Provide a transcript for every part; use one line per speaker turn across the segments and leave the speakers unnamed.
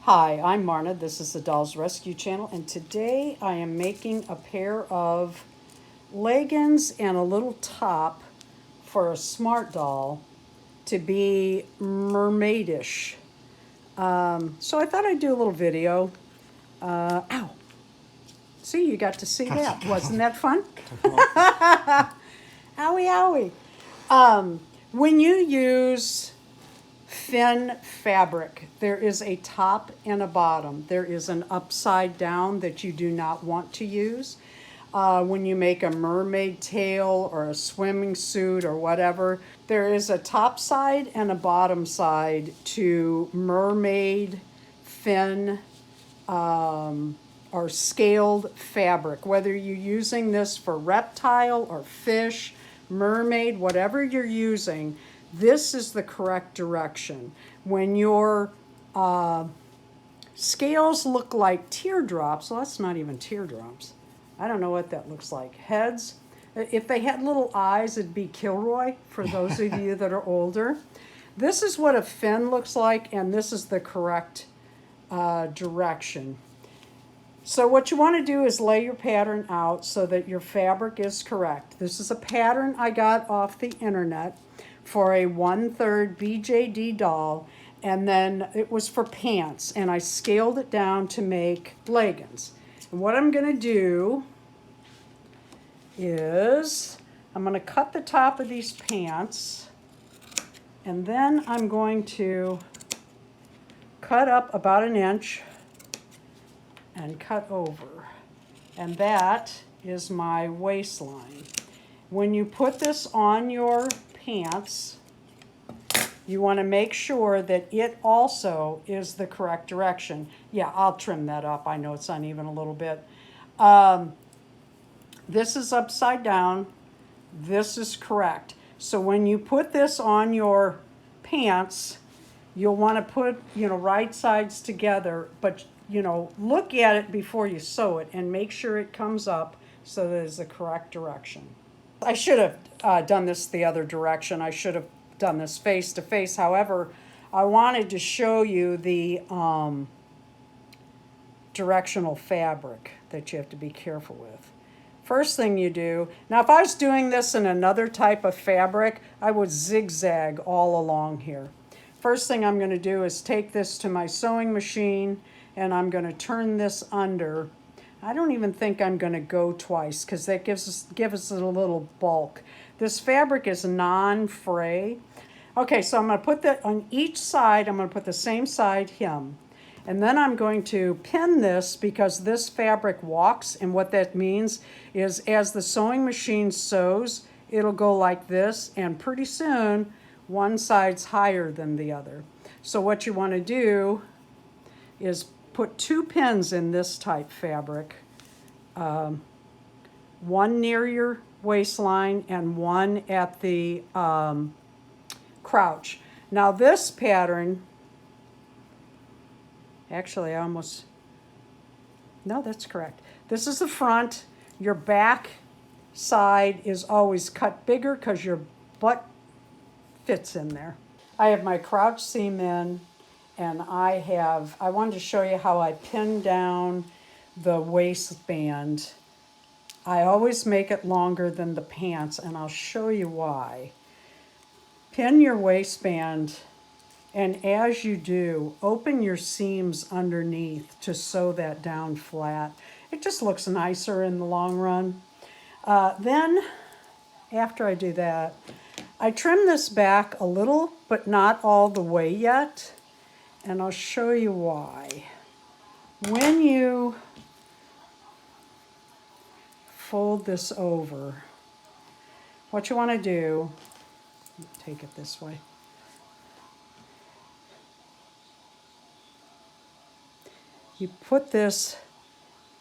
Hi, I'm Marna. This is the Dolls Rescue Channel, and today I am making a pair of leggings and a little top for a smart doll to be mermaidish. So I thought I'd do a little video. Ow! See, you got to see that. Wasn't that fun? Owie, owie. When you use thin fabric, there is a top and a bottom. There is an upside down that you do not want to use. When you make a mermaid tail or a swimming suit or whatever, there is a top side and a bottom side to mermaid thin or scaled fabric. Whether you're using this for reptile or fish, mermaid, whatever you're using, this is the correct direction. When your scales look like teardrops, well, that's not even teardrops. I don't know what that looks like. Heads. If they had little eyes, it'd be Kilroy, for those of you that are older. This is what a fin looks like, and this is the correct direction. So what you want to do is lay your pattern out so that your fabric is correct. This is a pattern I got off the internet for a 1/3 BJD doll, and then it was for pants, and I scaled it down to make leggings. And what I'm going to do is I'm going to cut the top of these pants, and then I'm going to cut up about 1 inch and cut over. And that is my waistline. When you put this on your pants, you want to make sure that it also is the correct direction. Yeah, I'll trim that up. I know it's uneven a little bit. This is upside down. This is correct. So when you put this on your pants, you'll want to put, right sides together, but, look at it before you sew it and make sure it comes up so that it's the correct direction. I should have done this the other direction. I should have done this face to face. However, I wanted to show you the directional fabric that you have to be careful with. First thing you do, now if I was doing this in another type of fabric, I would zigzag all along here. First thing I'm going to do is take this to my sewing machine and I'm going to turn this under. I don't even think I'm going to go twice because that gives us a little bulk. This fabric is non-fray. Okay, so I'm going to put that on each side. I'm going to put the same side hem. And then I'm going to pin this because this fabric walks, and what that means is as the sewing machine sews, it'll go like this, and pretty soon one side's higher than the other. So what you want to do is put 2 pins in this type fabric, one near your waistline and one at the crouch. Now this pattern, actually no, that's correct. This is the front. Your back side is always cut bigger because your butt fits in there. I have my crouch seam in, and I wanted to show you how I pin down the waistband. I always make it longer than the pants, and I'll show you why. Pin your waistband, and as you do, open your seams underneath to sew that down flat. It just looks nicer in the long run. Then, after I do that, I trim this back a little, but not all the way yet, and I'll show you why. When you fold this over, what you want to do, take it this way. You put this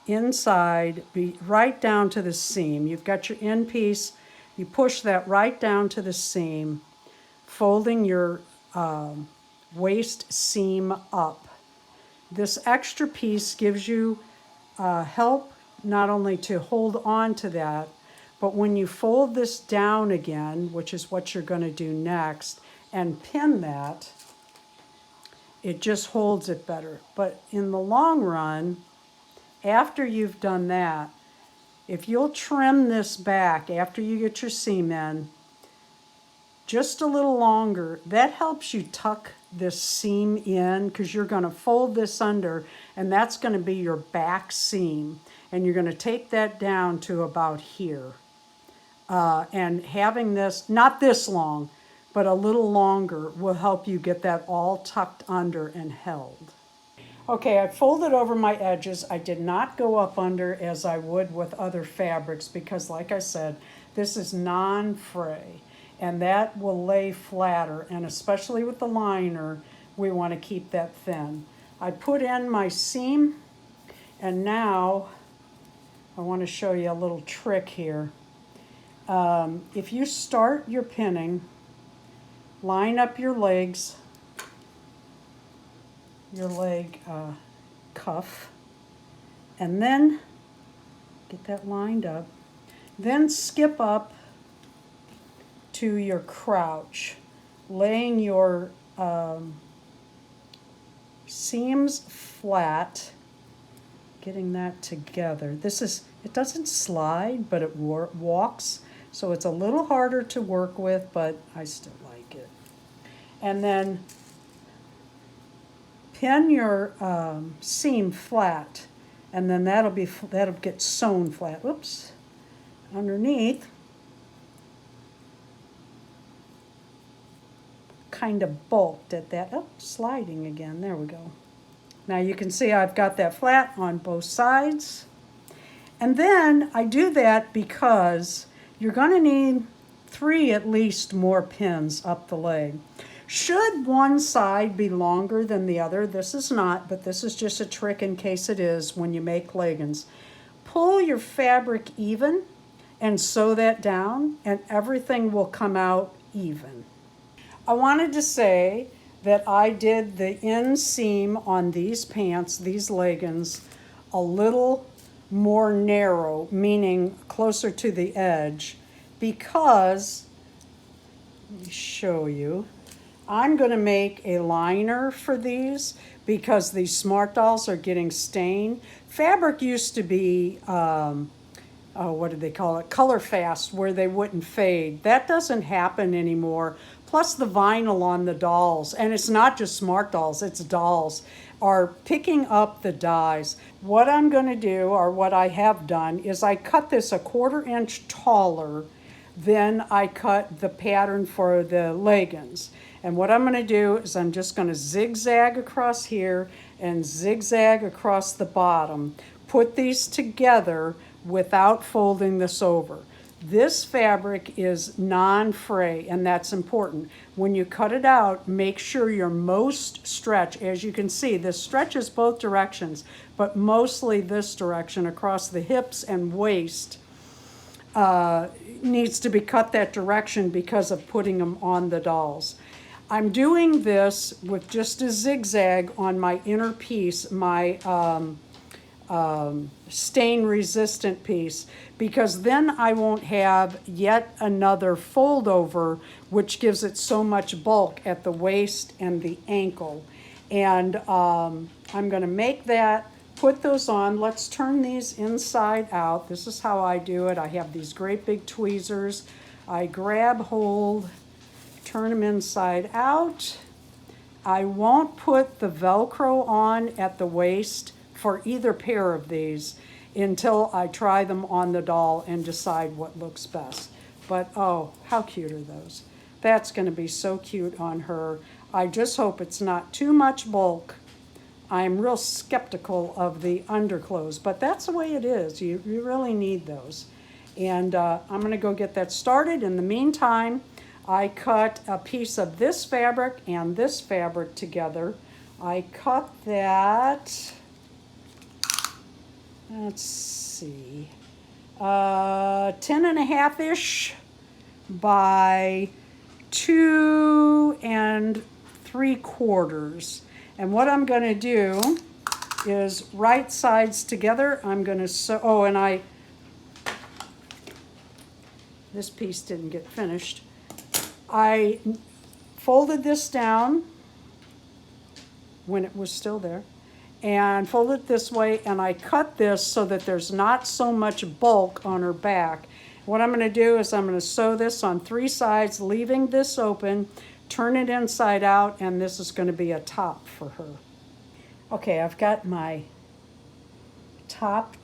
inside, right down to the seam. You've got your end piece. You push that right down to the seam, folding your waist seam up. This extra piece gives you help not only to hold on to that, but when you fold this down again, which is what you're going to do next, and pin that, It just holds it better. But in the long run, after you've done that, if you'll trim this back after you get your seam in, just a little longer, that helps you tuck this seam in because you're going to fold this under and that's going to be your back seam. And you're going to take that down to about here. And having this, not this long, but a little longer will help you get that all tucked under and held. Okay, I folded over my edges. I did not go up under as I would with other fabrics because, like I said, this is non-fray and that will lay flatter, and especially with the liner, we want to keep that thin. I put in my seam, and now I want to show you a little trick here. If you start your pinning, line up your legs, your leg cuff, and then get that lined up. Then skip up to your crouch, laying your seams flat, getting that together. It doesn't slide, but it walks, so it's a little harder to work with, but I still like it. And then pin your seam flat, and then that'll get sewn flat. Oops, underneath. Kind of bulked at that. Oh, sliding again. There we go. Now you can see I've got that flat on both sides. And then I do that because you're going to need 3 at least more pins up the leg. Should one side be longer than the other? This is not, but this is just a trick in case it is when you make leggings. Pull your fabric even and sew that down, and everything will come out even. I wanted to say that I did the inseam on these pants, these leggings, a little more narrow, meaning closer to the edge, because, let me show you, I'm going to make a liner for these because these Smart Dolls are getting stained. Fabric used to be, what did they call it, color fast, where they wouldn't fade. That doesn't happen anymore. Plus the vinyl on the dolls, and it's not just Smart Dolls, it's dolls, are picking up the dyes. What I'm going to do, or what I have done, is I cut this 1/4 inch taller than I cut the pattern for the leggings. And what I'm going to do is I'm just going to zigzag across here and zigzag across the bottom. Put these together without folding this over. This fabric is non-fray, and that's important. When you cut it out, make sure your most stretch, as you can see, this stretches both directions, but mostly this direction across the hips and waist needs to be cut that direction because of putting them on the dolls. I'm doing this with just a zigzag on my inner piece, my stain resistant piece, because then I won't have yet another fold over, which gives it so much bulk at the waist and the ankle. And I'm going to make that, put those on. Let's turn these inside out. This is how I do it. I have these great big tweezers. I grab hold, turn them inside out. I won't put the Velcro on at the waist for either pair of these until I try them on the doll and decide what looks best. But oh, how cute are those? That's going to be so cute on her. I just hope it's not too much bulk. I'm real skeptical of the underclothes, but that's the way it is. You really need those. And I'm going to go get that started. In the meantime, I cut a piece of this fabric and this fabric together. I cut that, let's see, 10.5-ish by 2 3/4. And what I'm going to do is right sides together. I'm going to sew, oh, and this piece didn't get finished. I folded this down when it was still there, and fold it this way, and I cut this so that there's not so much bulk on her back. What I'm going to do is I'm going to sew this on 3 sides, leaving this open, turn it inside out, and this is going to be a top for her. Okay, I've got my top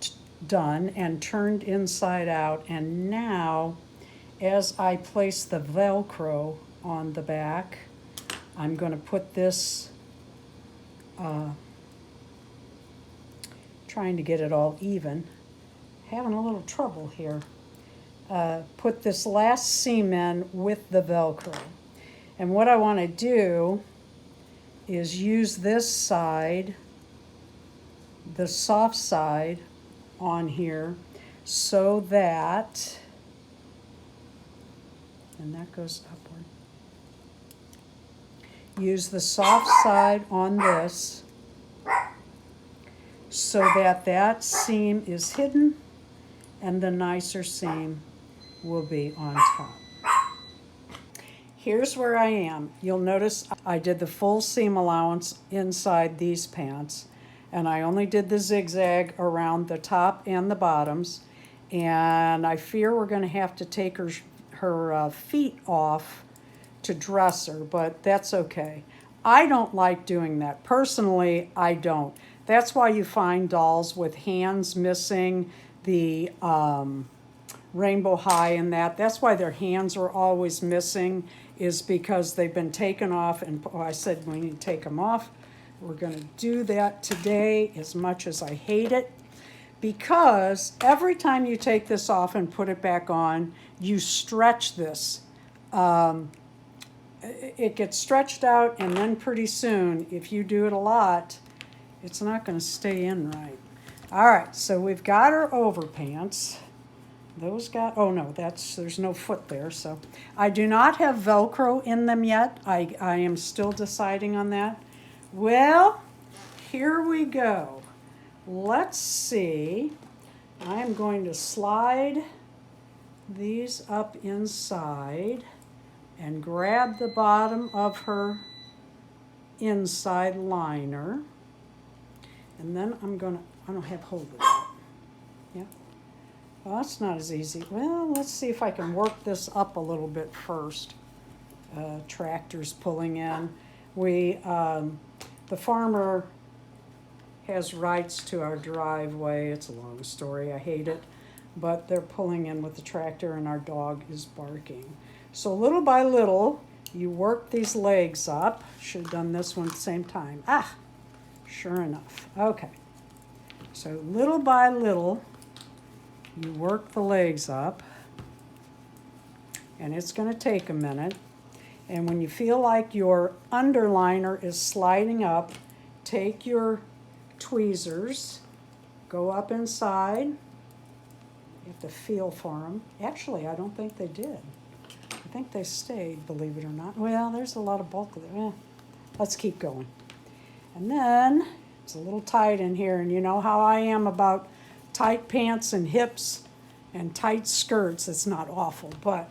done and turned inside out, and now as I place the Velcro on the back, I'm going to put this, trying to get it all even, having a little trouble here. Put this last seam in with the Velcro. And what I want to do is use this side, the soft side, on here so that, and that goes upward. Use the soft side on this so that that seam is hidden and the nicer seam will be on top. Here's where I am. You'll notice I did the full seam allowance inside these pants, and I only did the zigzag around the top and the bottoms, and I fear we're going to have to take her feet off to dress her, but that's okay. I don't like doing that. Personally, I don't. That's why you find dolls with hands missing, the rainbow high and that. That's why their hands are always missing, is because they've been taken off, and I said we need to take them off. We're going to do that today, as much as I hate it, because every time you take this off and put it back on, you stretch this. It gets stretched out, and then pretty soon, if you do it a lot, it's not going to stay in right. All right, so we've got our overpants. Those got, oh no, there's no foot there, so. I do not have Velcro in them yet. I am still deciding on that. Well, here we go. Let's see. I am going to slide these up inside and grab the bottom of her inside liner. And then I don't have hold of that. Yeah. Well, that's not as easy. Well, let's see if I can work this up a little bit first. Tractors pulling in. The farmer has rights to our driveway. It's a long story. I hate it. But they're pulling in with the tractor, and our dog is barking. So little by little, you work these legs up. Should have done this one at the same time. Ah, sure enough. Okay. So little by little, you work the legs up, and it's going to take a minute. And when you feel like your underliner is sliding up, take your tweezers, go up inside. You have to feel for them. Actually, I don't think they did. I think they stayed, believe it or not. Well, there's a lot of bulk there. Let's keep going. And then it's a little tight in here, and you know how I am about tight pants and hips and tight skirts. It's not awful, but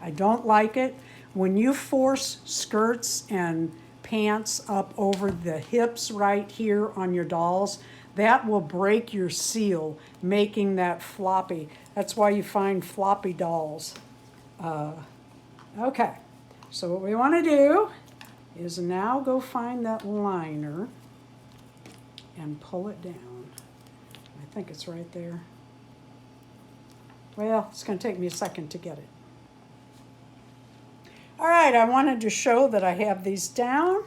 I don't like it. When you force skirts and pants up over the hips right here on your dolls, that will break your seal, making that floppy. That's why you find floppy dolls. Okay, so what we want to do is now go find that liner and pull it down. I think it's right there. Well, it's going to take me a second to get it. All right, I wanted to show that I have these down,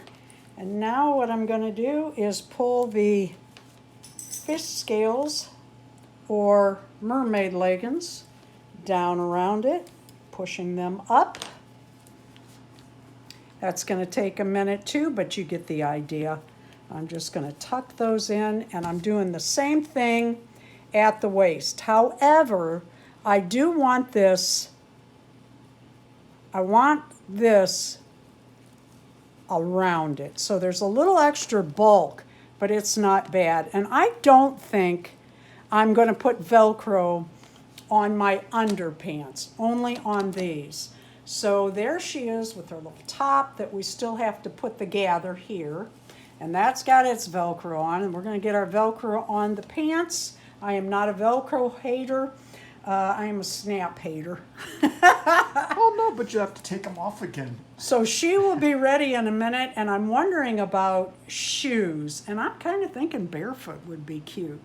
and now what I'm going to do is pull the fish scales or mermaid leggings down around it, pushing them up. That's going to take a minute too, but you get the idea. I'm just going to tuck those in, and I'm doing the same thing at the waist. However, I do want this, around it. So there's a little extra bulk, but it's not bad. And I don't think I'm going to put Velcro on my underpants, only on these. So there she is with her little top that we still have to put the gather here. And that's got its Velcro on, and we're going to get our Velcro on the pants. I am not a Velcro hater. I am a snap hater.
Oh no, but you have to take them off again.
So she will be ready in a minute, and I'm wondering about shoes. And I'm kind of thinking barefoot would be cute.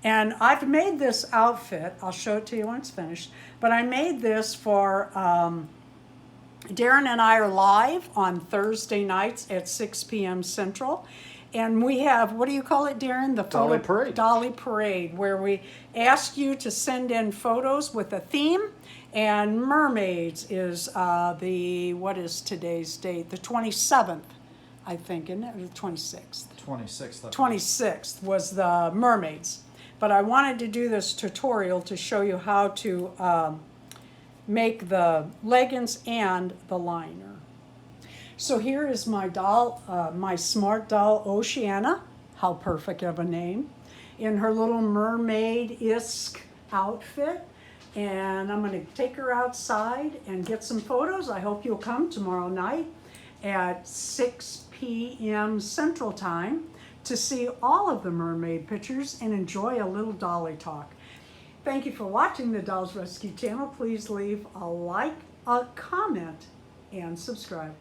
And I've made this outfit. I'll show it to you when it's finished. But I made this for Darren and I are live on Thursday nights at 6 p.m. Central. And we have, what do you call it, Darren? The
Dolly Parade.
Dolly Parade, where we ask you to send in photos with a theme. And Mermaids is what is today's date? The 27th, I think, isn't it? Or the 26th?
26th.
26th was the Mermaids. But I wanted to do this tutorial to show you how to make the leggings and the liner. So here is my doll, my Smart Doll Oceana. How perfect of a name. In her little mermaid-esque outfit. And I'm going to take her outside and get some photos. I hope you'll come tomorrow night at 6 p.m. Central Time to see all of the mermaid pictures and enjoy a little dolly talk. Thank you for watching the Dolls Rescue channel. Please leave a like, a comment, and subscribe.